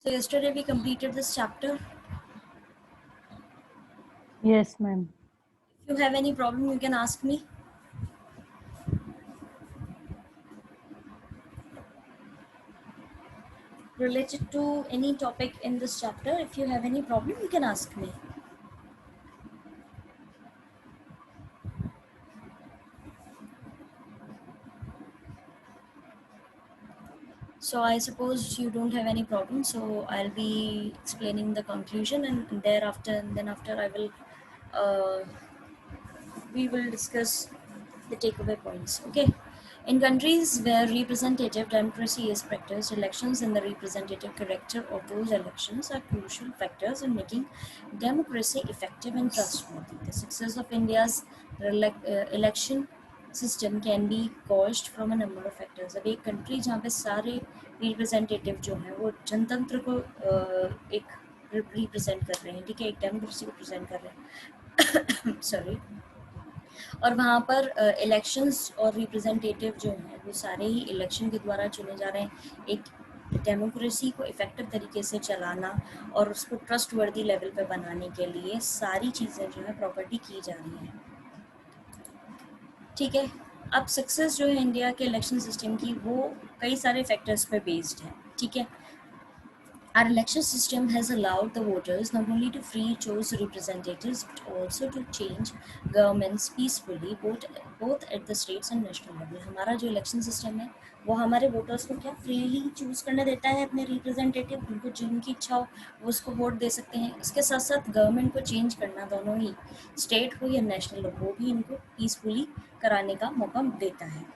So yesterday we completed this chapter. Yes, ma'am. If you have any problem, you can ask me. Related to any topic in this chapter, if you have any problem, you can ask me. So I suppose you don't have any problem. So I'll be explaining the conclusion, and thereafter, and then after uh, we will discuss the takeaway points. Okay. In countries where representative democracy is practiced, elections and the representative character of those elections are crucial factors in making democracy effective and trustworthy. The success of India's election system can be caused from a number of factors. अब एक country जहाँ पे सारे representative जो हैं वो जनतंत्र को एक represent कर रहे हैं, ठीक है, एक democracy को present कर रहे हैं sorry, और वहाँ पर इलेक्शंस और रिप्रेजेंटेटिव जो हैं वो सारे ही इलेक्शन के द्वारा चुने जा रहे हैं। एक डेमोक्रेसी को इफ़ेक्टिव तरीके से चलाना और उसको ट्रस्ट वर्दी लेवल पे बनाने के लिए सारी चीज़ें जो है प्रॉपर्टी की जा रही हैं, ठीक है। अब सक्सेस जो है इंडिया के इलेक्शन सिस्टम की वो कई सारे फैक्टर्स पे बेस्ड है, ठीक है। Our election system has allowed the voters not only to free choose representatives but also to change governments peacefully both at the states and national level. हमारा जो इलेक्शन सिस्टम है वो हमारे वोटर्स को क्या फ्रीली चूज करने देता है अपने रिप्रेजेंटेटिव, उनको जिनकी इच्छा हो वो उसको वोट दे सकते हैं। इसके साथ साथ गवर्नमेंट को चेंज करना दोनों ही स्टेट हो या नेशनल हो वो भी इनको पीसफुली कराने का मौका देता है।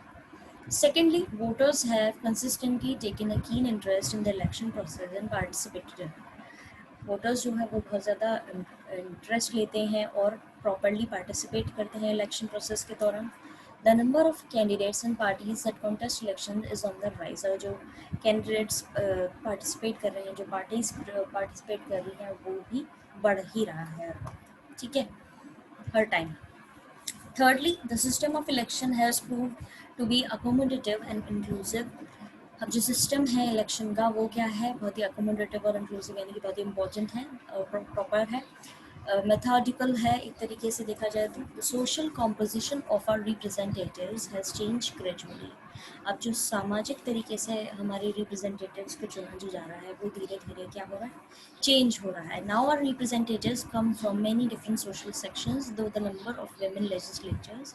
Secondly, voters have consistently taken a keen interest in the election process and participated in it. Voters जो है वो बहुत ज़्यादा इंटरेस्ट लेते हैं और प्रॉपरली पार्टिसिपेट करते हैं इलेक्शन प्रोसेस के दौरान। The number of candidates and parties that contest election is on the rise, और जो कैंडिडेट्स पार्टिसिपेट कर रहे हैं, जो पार्टीज पार्टिसिपेट कर रही हैं वो भी बढ़ ही रहा है हर वक्त, ठीक है, हर time. Thirdly, the system of election has proved to be accommodative and inclusive. अब जो सिस्टम है इलेक्शन का वो क्या है, बहुत ही अकोमोडेटिव और इंक्लूसिव, यानी कि बहुत ही इम्पोर्टेंट है और प्रॉपर है, मेथोडिकल है एक तरीके से देखा जाए तो। The social composition of our representatives has change gradually. अब जो सामाजिक तरीके से हमारे रिप्रेजेंटेटिव्स को चुना जो जा रहा है वो धीरे धीरे क्या हो रहा है, चेंज हो रहा है। Now are representatives come from many different social sections, though the number of women legislators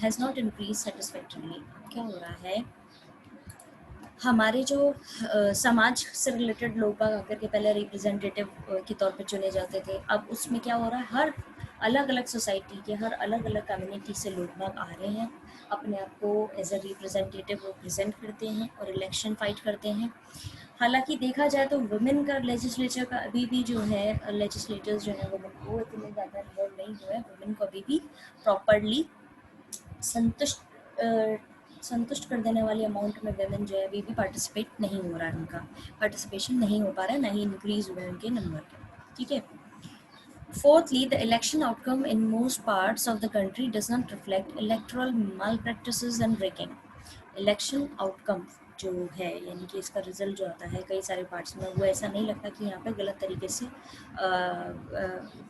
has not increased satisfactorily। क्या हो रहा है, हमारे जो समाज से रिलेटेड लोग बाग आकर के पहले रिप्रेजेंटेटिव के तौर पे चुने जाते थे, अब उसमें क्या हो रहा है, हर अलग अलग सोसाइटी के हर अलग अलग कम्युनिटी से लोग बाग आ रहे हैं, अपने आप को एज अ रिप्रेजेंटेटिव वो प्रेजेंट करते हैं और इलेक्शन फाइट करते हैं। हालांकि देखा जाए तो वुमेन का लेजिस्लेचर का अभी भी जो है लेजिस्लेटर्स जो है वो इतने ज़्यादा इन्वॉल्व नहीं हुए हैं, वुमेन को अभी भी प्रॉपरली संतुष्ट कर देने वाली अमाउंट में वेमेन जो है अभी भी पार्टिसिपेट नहीं हो रहा है, उनका पार्टिसिपेशन नहीं हो पा रहा है, ना ही इंक्रीज हुए उनके नंबर के, ठीक है। Fourthly, the election outcome in most parts of the country does not reflect electoral malpractices and rigging. Election outcome जो है यानी कि इसका रिजल्ट जो आता है कई सारे पार्ट्स में, वो ऐसा नहीं लगता कि यहाँ पे गलत तरीके से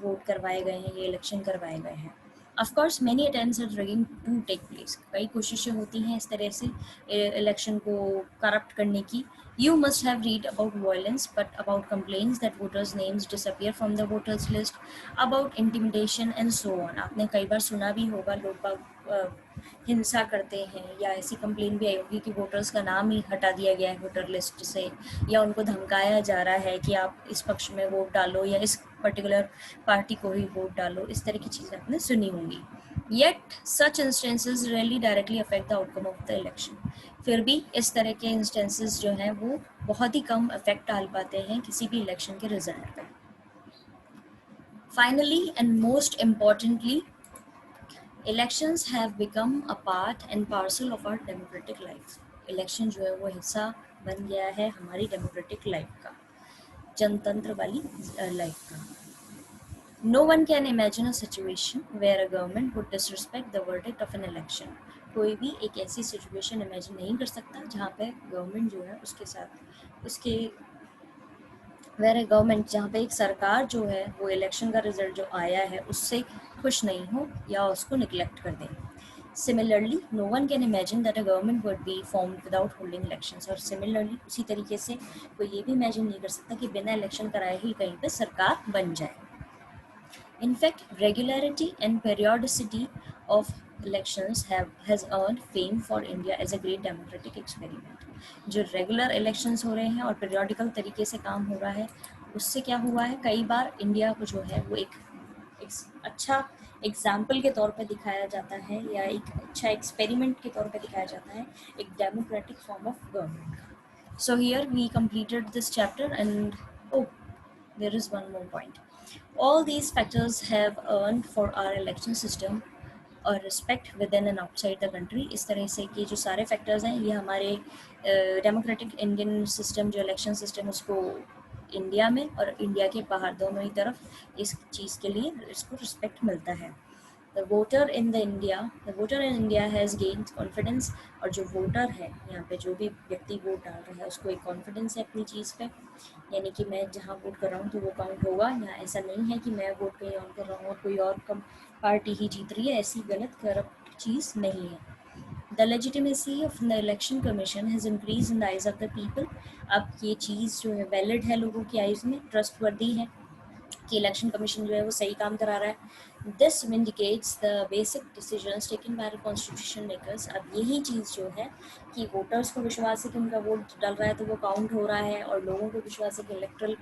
वोट करवाए गए हैं, ये इलेक्शन करवाए गए हैं। Of course, many attempts at rigging do take place. कई कोशिशें होती हैं इस तरह से इलेक्शन को करप्ट करने की। You must have read about violence, but about complaints that voters' names disappear from the voters' list, about intimidation and so on. आपने कई बार सुना भी होगा लोग हिंसा करते हैं, या ऐसी कंप्लेन भी आई होगी कि वोटर्स का नाम ही हटा दिया गया है वोटर लिस्ट से, या उनको धमकाया जा रहा है कि आप इस पक्ष में वोट डालो या इस पर्टिकुलर पार्टी को ही वोट डालो, इस तरह की चीज़ें आपने सुनी होंगी। Yet such instances really directly affect the outcome of the election. फिर भी इस तरह के इंस्टेंसेस जो हैं वो बहुत ही कम इफेक्ट डाल पाते हैं किसी भी इलेक्शन के रिजल्ट पर। Finally and most importantly, elections have become a part and parcel of our democratic life. Election जो है वो हिस्सा बन गया है हमारी डेमोक्रेटिक लाइफ का, जनतंत्र वाली लाइफ का। No one can imagine a situation where a government would disrespect the verdict of an election. कोई भी एक ऐसी सिचुएशन इमेजिन नहीं कर सकता जहाँ पे गवर्नमेंट जो है उसके साथ उसके वेर गवर्नमेंट जहाँ पे एक सरकार जो है वो इलेक्शन का रिजल्ट जो आया है उससे खुश नहीं हो या उसको निगलेक्ट कर दे. Similarly, no one can imagine that a government would be formed without holding elections. और similarly उसी तरीके से कोई ये भी इमेजिन नहीं कर सकता कि बिना इलेक्शन कराए ही कहीं पे सरकार बन जाए. In fact, regularity and periodicity of elections has earned fame for India as a great democratic experiment. जो रेगुलर इलेक्शंस हो रहे हैं और पीरियोडिकल तरीके से काम हो रहा है उससे क्या हुआ है, कई बार इंडिया को जो है वो एक अच्छा एग्जाम्पल के तौर पे दिखाया जाता है या एक अच्छा एक्सपेरिमेंट के तौर पे दिखाया जाता है एक डेमोक्रेटिक फॉर्म ऑफ गवर्नमेंट का. So here we completed this chapter and oh, there is one more point. All these factors have earned for our election system a respect within and outside the country. इस तरह से कि जो सारे factors हैं ये हमारे डेमोक्रेटिक इंडियन सिस्टम जो इलेक्शन सिस्टम उसको इंडिया में और इंडिया के बाहर दोनों ही तरफ इस चीज़ के लिए इसको रिस्पेक्ट मिलता है. The voter in India has gained confidence. और जो वोटर है यहाँ पे जो भी व्यक्ति वोट डाल रहा है उसको एक कॉन्फिडेंस है अपनी चीज़ पे, यानी कि मैं जहाँ वोट कर रहा हूँ तो वो काउंट होगा. यहाँ ऐसा नहीं है कि मैं वोट कहीं और कर रहा हूँ और कोई और कम पार्टी ही जीत रही है, ऐसी गलत करप्ट चीज़ नहीं है. The legitimacy of the election commission has increased in the eyes of the people. अब ये चीज़ जो है वैलिड है लोगों की आइज़ में, ट्रस्टवर्दी है कि इलेक्शन कमीशन जो है वो सही काम करा रहा है. This vindicates the basic decisions taken by the constitution makers. अब यही चीज़ जो है कि वोटर्स को विश्वास है कि उनका वोट डल रहा है तो वो काउंट हो रहा है और लोगों को विश्वास है कि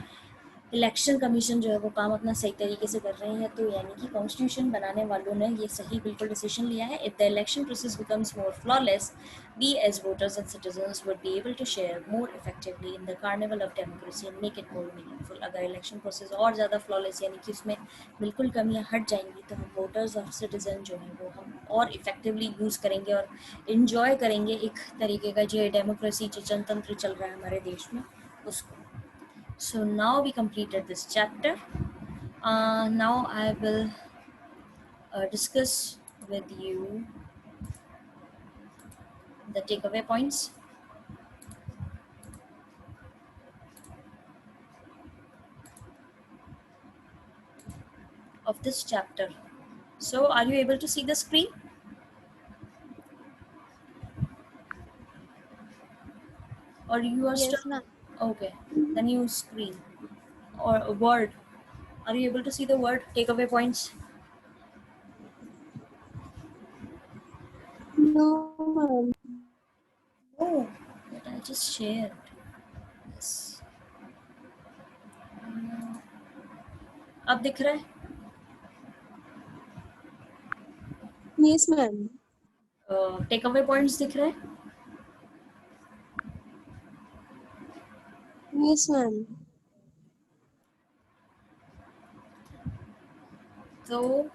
इलेक्शन कमीशन जो है वो काम अपना सही तरीके से कर रहे हैं, तो यानी कि कॉन्स्टिट्यूशन बनाने वालों ने ये सही बिल्कुल डिसीजन लिया है. If the election process becomes more flawless, we as voters and citizens would be able to share more effectively in the carnival of democracy and make it more meaningful. अगर election process और ज़्यादा flawless यानी कि उसमें बिल्कुल कमियाँ हट जाएंगी तो हम वोटर्स और सिटीजन जो हैं वो हम और इफेक्टिवली यूज़ करेंगे और इन्जॉय करेंगे एक तरीके का जो डेमोक्रेसी जो जनतंत्र चल रहा है हमारे देश में उसको. So now we completed this chapter. Now I will discuss with you the takeaway points. Of this chapter. So are you able to see the screen? Or you are Yes, still ma'am. okay? Then you screen or a word. Are you able to see the word takeaway points? No, ma'am. Oh, but I just shared. Yes. अब दिख रहा है? Yes, ma'am. Takeaway points दिख रहा है? Yes, ma'am. तो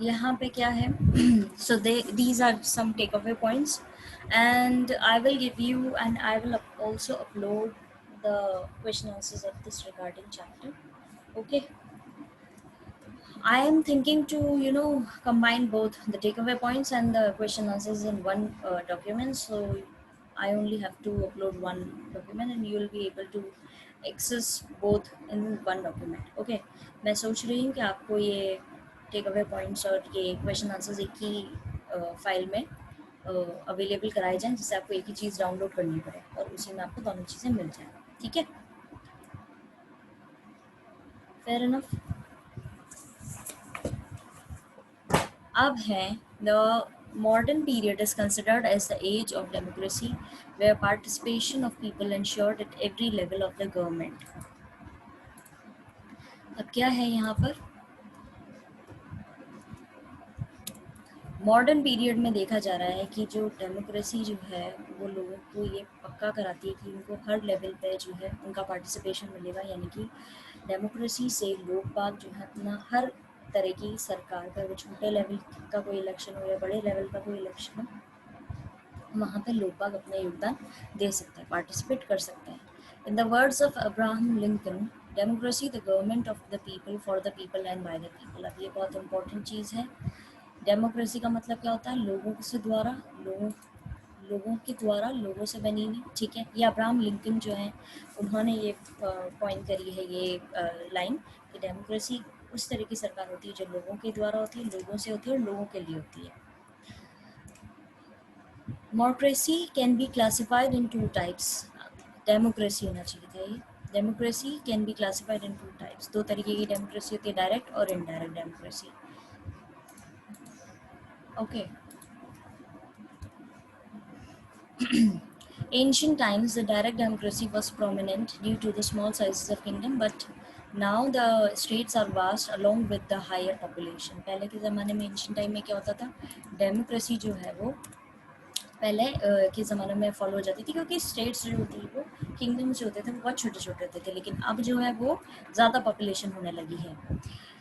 यहाँ पे क्या है? So these are some takeaway points, and I will give you and I will also upload the question answers of this regarding chapter. Okay. I am thinking to combine both the takeaway points and the question answers in one document. So I only have to upload one document and you will be able to access both in one document. Okay. मैं सोच रही हूँ कि आपको ये takeaway points और ये question answers एक ही फाइल में अवेलेबल कराए जाएं जिससे आपको एक ही चीज़ डाउनलोड करनी पड़े और उसी में आपको दोनों चीज़ें मिल जाएं. ठीक है? Fair enough. अब है the modern period is considered as the age of democracy where participation of people ensured at every level of the government. अब क्या है यहाँ पर? मॉडर्न पीरियड में देखा जा रहा है कि जो डेमोक्रेसी जो है वो लोगों को ये पक्का कराती है कि उनको हर लेवल पे जो है उनका पार्टिसिपेशन मिलेगा, यानी कि डेमोक्रेसी से लोग बाग जो है अपना हर तरह की सरकार का, वो छोटे लेवल का कोई इलेक्शन हो या बड़े लेवल का कोई इलेक्शन हो, वहाँ पे लोग बाग अपना योगदान दे सकते हैं, पार्टिसिपेट कर सकते हैं. In the words of Abraham Lincoln, democracy the government of the people for the people and by the people. अब ये बहुत इंपॉर्टेंट चीज़ है. डेमोक्रेसी का मतलब क्या होता है? लोगों से द्वारा, लोगों के द्वारा, लोगों से बनी हुई, ठीक है। ये अब्राहम लिंकन जो है उन्होंने ये कॉइन करी है ये लाइन कि डेमोक्रेसी उस तरह की सरकार होती है जो लोगों के द्वारा होती है, लोगों से होती है और लोगों के लिए होती है। Democracy can be classified in two types. Democracy होना चाहिए था ये। Democracy can be classified in two types, दो तरीके की डेमोक्रेसी होती है, डायरेक्ट और indirect democracy. Okay. Ancient times, the direct democracy was prominent due to the small sizes of kingdom, but now the states are vast along with the higher population. पहले के ज़माने में ancient time में क्या होता था? Democracy जो है वो पहले के ज़माने में फॉलो हो जाती थी, क्योंकि स्टेट्स जो होती है वो किंगडम्स जो होते थे वो बहुत छोटे छोटे होते थे, लेकिन अब जो है वो ज़्यादा पॉपुलेशन होने लगी है।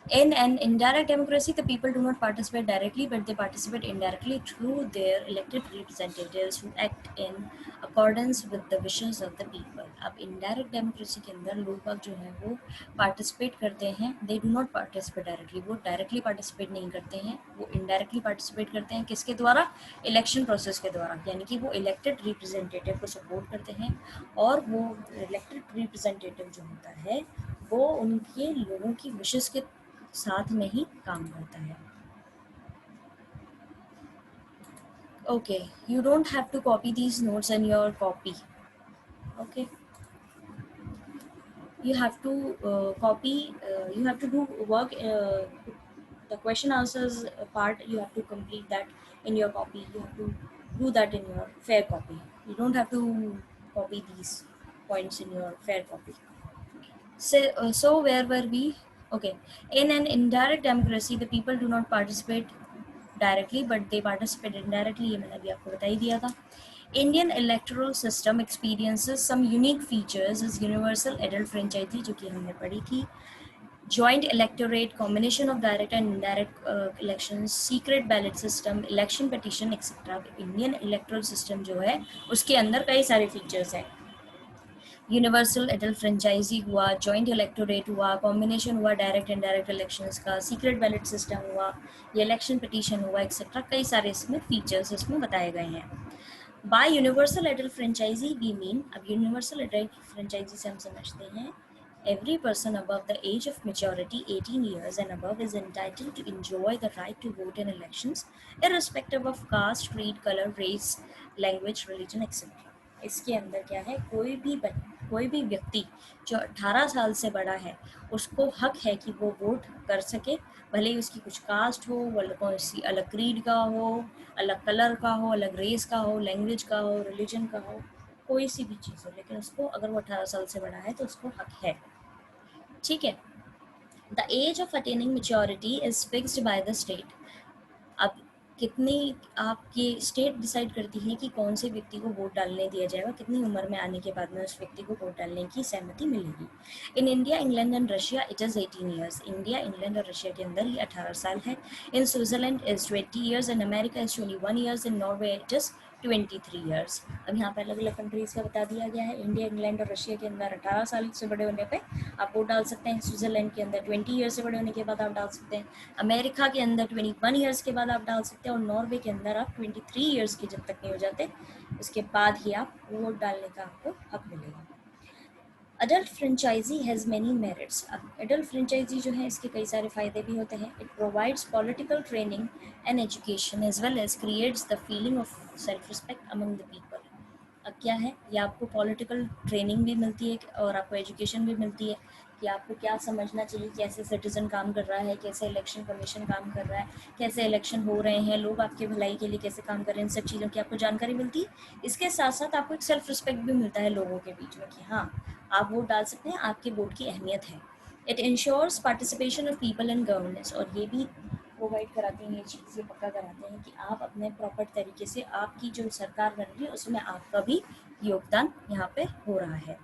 In an indirect democracy, the people do not participate directly, but they participate indirectly through their elected representatives who act in accordance with the wishes of the people. अब indirect democracy के अंदर लोग बाग जो है वो participate करते हैं, they do not participate directly, वो directly participate नहीं करते हैं, वो indirectly participate करते हैं, किसके द्वारा? election process के द्वारा, यानी कि वो elected representative को support करते हैं, और वो elected representative जो होता है वो उनके लोगों की विशेष के साथ में ही काम करता है। Okay, you don't have to copy these notes in your copy. Okay, you have to copy, you have to do work, the question answers part you have to complete that in your copy, you have to do that in your fair copy, you don't have to copy these points in your fair copy. So where were we? Okay, in an indirect democracy the people do not participate directly but they participate indirectly, ये मैंने अभी आपको बता ही दिया था। Indian electoral system experiences some unique features as universal adult franchise, जो कि हमने पढ़ी थी, joint electorate, combination of direct and indirect elections, secret ballot system, election petition etc. Indian electoral system जो है उसके अंदर कई सारे features हैं। यूनिवर्सल एडल्ट फ्रेंचाइजी हुआ, जॉइंट इलेक्टोरेट हुआ, कॉम्बिनेशन हुआ डायरेक्ट एंड डायरेक्ट इलेक्शंस का, सीक्रेट बैलेट सिस्टम हुआ, ये इलेक्शन पिटीशन हुआ एक्सेट्रा, कई सारे इसमें फीचर्स इसमें बताए गए हैं। By universal adult franchise we mean, अब यूनिवर्सल एडल्ट फ्रेंचाइजी से हम समझते हैं every person above the age of maturity 18 years and above is entitled to enjoy the right to vote in elections irrespective of caste, creed, color, race, language, religion etc. इसके अंदर क्या है, कोई भी व्यक्ति जो 18 साल से बड़ा है उसको हक है कि वो वोट कर सके, भले ही उसकी कुछ कास्ट हो, कौन सी अलग क्रीड का हो, अलग कलर का हो, अलग रेस का हो, लैंग्वेज का हो, रिलीजन का हो, कोई सी भी चीज़ हो, लेकिन उसको अगर वो 18 साल से बड़ा है तो उसको हक है। ठीक है। The age of attaining maturity is fixed by the state. अब कितनी आपकी स्टेट डिसाइड करती है कि कौन से व्यक्ति को वोट डालने दिया जाएगा, कितनी उम्र में आने के बाद में उस व्यक्ति को वोट डालने की सहमति मिलेगी। In India, England and Russia it is 18 years. India, England और रशिया के अंदर ये 18 साल है। In Switzerland is 20 years, in America is 21 years, in Norway it is 23 years. अब यहाँ पर अलग अलग कंट्रीज़ का बता दिया गया है। इंडिया, इंग्लैंड और रशिया के अंदर 18 साल से बड़े होने पे आप वोट डाल सकते हैं। स्विट्जरलैंड के अंदर 20 ईयर्स से बड़े होने के बाद आप डाल सकते हैं। अमेरिका के अंदर 21 ईयर्स के बाद आप डाल सकते हैं, और नॉर्वे के अंदर आप 23 ईयर्स के जब तक नहीं हो जाते उसके बाद ही आप वोट डालने का आपको हक मिलेगा। Adult franchise has many merits. अब अडल्ट फ्रेंचाइजी जो है इसके कई सारे फ़ायदे भी होते हैं। It provides political training and education as well as creates the feeling of self respect among the people. अब क्या है, ये आपको पॉलिटिकल ट्रेनिंग भी मिलती है और आपको एजुकेशन भी मिलती है कि आपको क्या समझना चाहिए, कैसे सिटीज़न काम कर रहा है, कैसे इलेक्शन कमीशन काम कर रहा है, कैसे इलेक्शन हो रहे हैं, लोग आपके भलाई के लिए कैसे काम कर रहे हैं, इन सब चीज़ों की आपको जानकारी मिलती है। इसके साथ साथ आपको एक सेल्फ रिस्पेक्ट भी मिलता है लोगों के बीच में कि हाँ आप वोट डाल सकते हैं, आपके वोट की अहमियत है। It ensures participation of people in governance, और ये भी प्रोवाइड कराते हैं, ये चीज़ ये पक्का कराते हैं कि आप अपने प्रॉपर तरीके से आपकी जो सरकार बन रही है उसमें आपका भी योगदान यहाँ पे हो रहा है।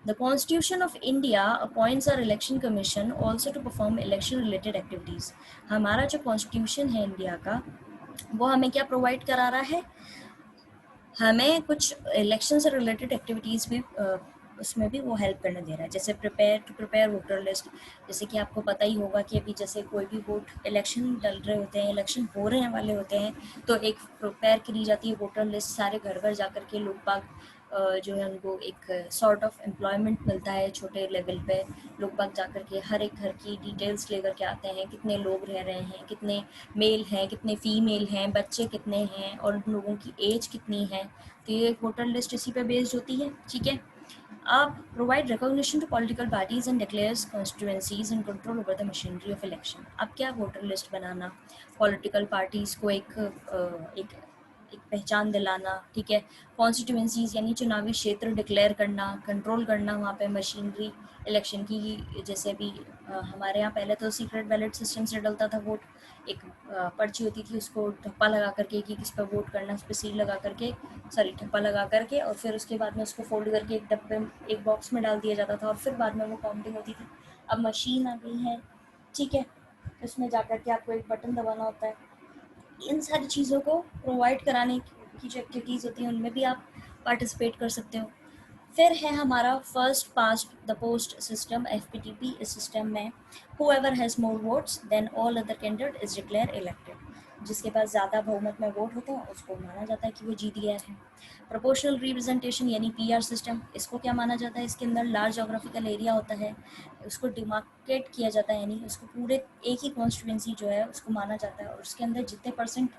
The Constitution of India appoints our election commission also to perform election related activities. हमारा जो कॉन्स्टिट्यूशन है इंडिया का वो हमें क्या प्रोवाइड करा रहा है, हमें कुछ इलेक्शन से रिलेटेड एक्टिविटीज़ भी उसमें भी वो हेल्प करने दे रहा है। जैसे प्रिपेयर वोटर लिस्ट, जैसे कि आपको पता ही होगा कि अभी जैसे कोई भी वोट इलेक्शन डल रहे होते हैं, इलेक्शन हो रहे वाले होते हैं, तो एक प्रिपेयर करी जाती है वोटर लिस्ट, सारे घर घर जा कर के लोग बाग जो है उनको एक सॉर्ट ऑफ एम्प्लॉयमेंट मिलता है छोटे लेवल पे। लोग बाग जा कर के हर एक घर की डिटेल्स लेकर के आते हैं, कितने लोग रह रहे हैं, कितने मेल हैं, कितने फीमेल हैं, बच्चे कितने हैं और उन लोगों की एज कितनी है। तो ये वोटर लिस्ट इसी पे बेस्ड होती है, ठीक है। आप provide recognition to political parties and declares constituencies and control over the machinery of election. अब क्या वोटर लिस्ट बनाना, पॉलिटिकल पार्टीज को एक एक पहचान दिलाना, ठीक है। कॉन्स्टिट्यूएंसीज यानी चुनावी क्षेत्र डिक्लेयर करना, कंट्रोल करना वहाँ पे मशीनरी इलेक्शन की। जैसे अभी हमारे यहाँ पहले तो सीक्रेट बैलेट सिस्टम से डलता था वोट, एक पर्ची होती थी, उसको ठप्पा लगा करके कि किस पर वोट करना, उस पर सील लगा करके, सॉरी ठप्पा लगा करके, और फिर उसके बाद में उसको फोल्ड करके एक डब्बे एक बॉक्स में डाल दिया जाता था और फिर बाद में वो काउंटिंग होती थी। अब मशीन आ गई है, ठीक है, उसमें जा कर के आपको एक बटन दबाना होता है। इन सारी चीज़ों को प्रोवाइड कराने की जो एक्टिविटीज़ होती हैं उनमें भी आप पार्टिसिपेट कर सकते हो। फिर है हमारा first past the post system, FPTP। इस सिस्टम में whoever has more votes than all other candidate is declared elected। जिसके पास ज़्यादा बहुमत में वोट होते हैं उसको माना जाता है कि वो जीत गया है। प्रोपोर्शनल रिप्रेजेंटेशन यानी PR सिस्टम, इसको क्या माना जाता है, इसके अंदर लार्ज जोग्राफिकल एरिया होता है, उसको डिमार्केट किया जाता है, यानी उसको पूरे एक ही कॉन्स्टिट्यूंसी जो है उसको माना जाता है और उसके अंदर जितने परसेंट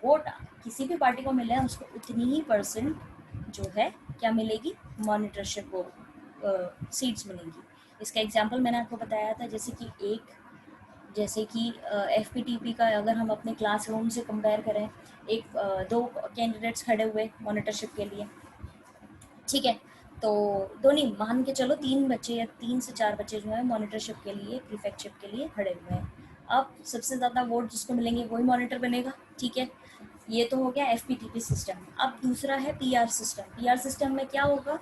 वोट किसी भी पार्टी को मिले हैं उसको उतनी ही परसेंट जो है क्या मिलेगी, मॉनिटरशिप को सीट्स मिलेंगी। इसका एग्जांपल मैंने आपको बताया था, जैसे कि FPTP का अगर हम अपने क्लासरूम से कंपेयर करें, दो कैंडिडेट्स खड़े हुए मॉनिटरशिप के लिए, ठीक है, तो दो नहीं, मान के चलो 3 बच्चे या 3 से 4 बच्चे जो है मॉनिटरशिप के लिए, प्रीफेक्टशिप के लिए खड़े हुए हैं। अब सबसे ज़्यादा वोट जिसको मिलेंगे वही मॉनिटर बनेगा, ठीक है। ये तो हो गया FPTP सिस्टम। अब दूसरा है PR सिस्टम। PR सिस्टम में क्या होगा,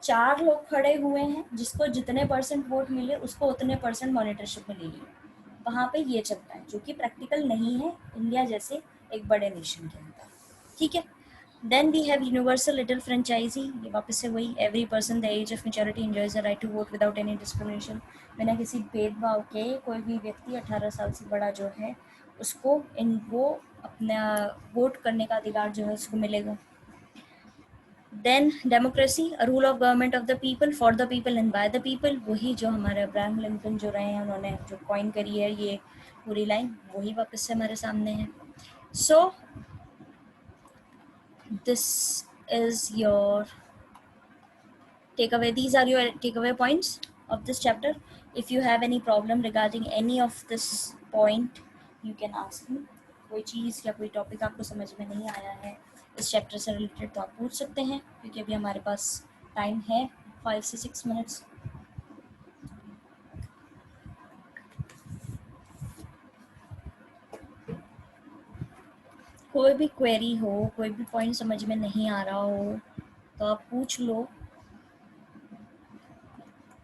4 लोग खड़े हुए हैं, जिसको जितने परसेंट वोट मिले उसको उतने परसेंट मॉनिटरशिप मिलेगी। वहाँ पे ये चलता है, जो कि प्रैक्टिकल नहीं है इंडिया जैसे एक बड़े नेशन के अंदर, ठीक है। Then we have universal little franchise, ये वापस से वही, every person the age of maturity enjoys the right to vote without any discrimination. बिना किसी भेदभाव के कोई भी व्यक्ति 18 साल से बड़ा जो है उसको वो अपना वोट करने का अधिकार जो है उसको मिलेगा। Then democracy, a rule of government of the people, for the people and by the people, वही जो हमारे अब्राहम लिंकन जो रहे हैं, उन्होंने जो कॉइन करी है ये पूरी लाइन, वही वापस से हमारे सामने है। So this is your takeaway. These are your takeaway points of this chapter. If you have any problem regarding any of this point, you can ask me. कोई चीज़ या कोई टॉपिक आपको समझ में नहीं आया है इस चैप्टर से रिलेटेड तो आप पूछ सकते हैं, क्योंकि अभी हमारे पास टाइम है 5 से 6 मिनट्स। कोई भी क्वेरी हो, कोई भी पॉइंट समझ में नहीं आ रहा हो तो आप पूछ लो,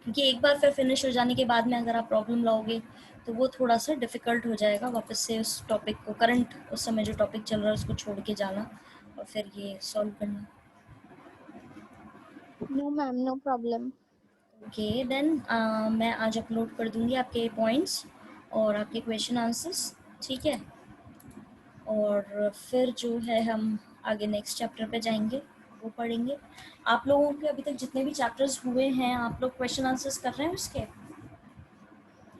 क्योंकि एक बार फिर फिनिश हो जाने के बाद में अगर आप प्रॉब्लम लाओगे तो वो थोड़ा सा डिफ़िकल्ट हो जाएगा वापस से उस टॉपिक को, करंट उस समय जो टॉपिक चल रहा है उसको छोड़ के जाना और फिर ये सॉल्व करना। No, ma'am, no problem. Okay then मैं आज अपलोड कर दूंगी आपके पॉइंट्स और आपके क्वेश्चन आंसर्स, ठीक है। और फिर जो है हम आगे नेक्स्ट चैप्टर पे जाएंगे, वो पढ़ेंगे। आप लोगों के अभी तक जितने भी चैप्टर्स हुए हैं आप लोग क्वेश्चन आंसर्स कर रहे हैं उसके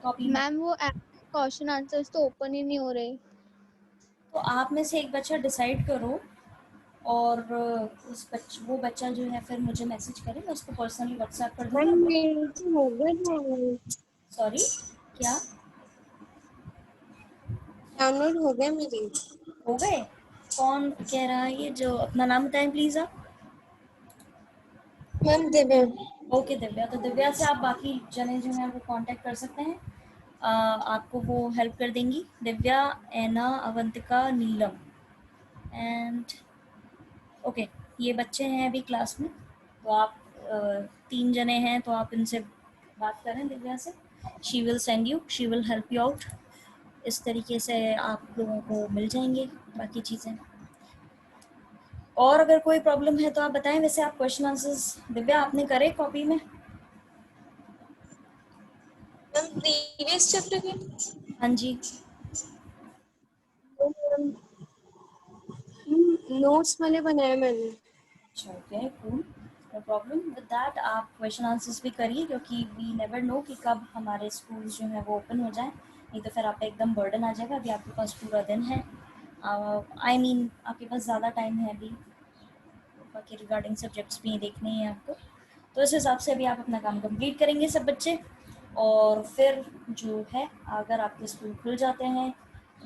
कॉपी में? मैम वो क्वेश्चन आंसर्स तो ओपन ही नहीं हो रहे। तो आप में से एक बच्चा डिसाइड करो और वो बच्चा जो है फिर मुझे मैसेज करे, मैं उसको पर्सनली व्हाट्सएप कर मैम दूंगी। मेरे से हो गए डाउनलोड। सॉरी, क्या डाउनलोड हो गए मेरे। हो गए? कौन कह रहा है ये, जो अपना नाम बताएं प्लीज़ आप। मैम दिव्या। ओके दिव्या, तो दिव्या से आप बाकी जने जो हैं वो कांटेक्ट कर सकते हैं, आपको वो हेल्प कर देंगी। दिव्या, एना, अवंतिका, नीलम एंड ओके, ये बच्चे हैं अभी क्लास में, तो आप 3 जने हैं तो आप इनसे बात करें दिव्या से। She will send you, she will help you out. इस तरीके से आप लोगों को मिल जाएंगे बाकी चीज़ें। और अगर कोई प्रॉब्लम है तो आप बताएं। वैसे आप क्वेश्चन आंसर्स दिव्या आपने करे कॉपी में? मैम प्रीवियस चैप्टर के हाँ जी। नोट्स वाले बनाए मैंने। अच्छा okay cool, no problem with that. आप क्वेश्चन आंसर्स भी करिए, क्योंकि वी नेवर नो कि कब हमारे स्कूल्स जो हैं वो ओपन हो जाएं, नहीं तो फिर आप पे एकदम बर्डन आ जाएगा। अभी आपके पास पूरा दिन है, आई मीन आपके पास ज़्यादा टाइम है अभी, बाकी रिगार्डिंग सब्जेक्ट्स भी देखने हैं आपको। तो इस हिसाब से अभी आप अपना काम कंप्लीट करेंगे सब बच्चे, और फिर जो है अगर आपके स्कूल खुल जाते हैं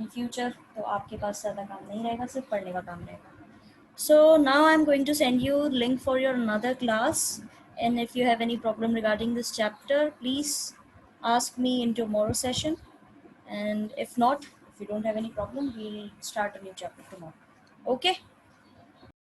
इन फ्यूचर तो आपके पास ज़्यादा काम नहीं रहेगा, सिर्फ पढ़ने का काम रहेगा। So now I'm going to send you link for your another class, and if you have any problem regarding this chapter, please ask me in tomorrow session, and if not, if you don't have any problem, we'll start a new chapter tomorrow. Okay?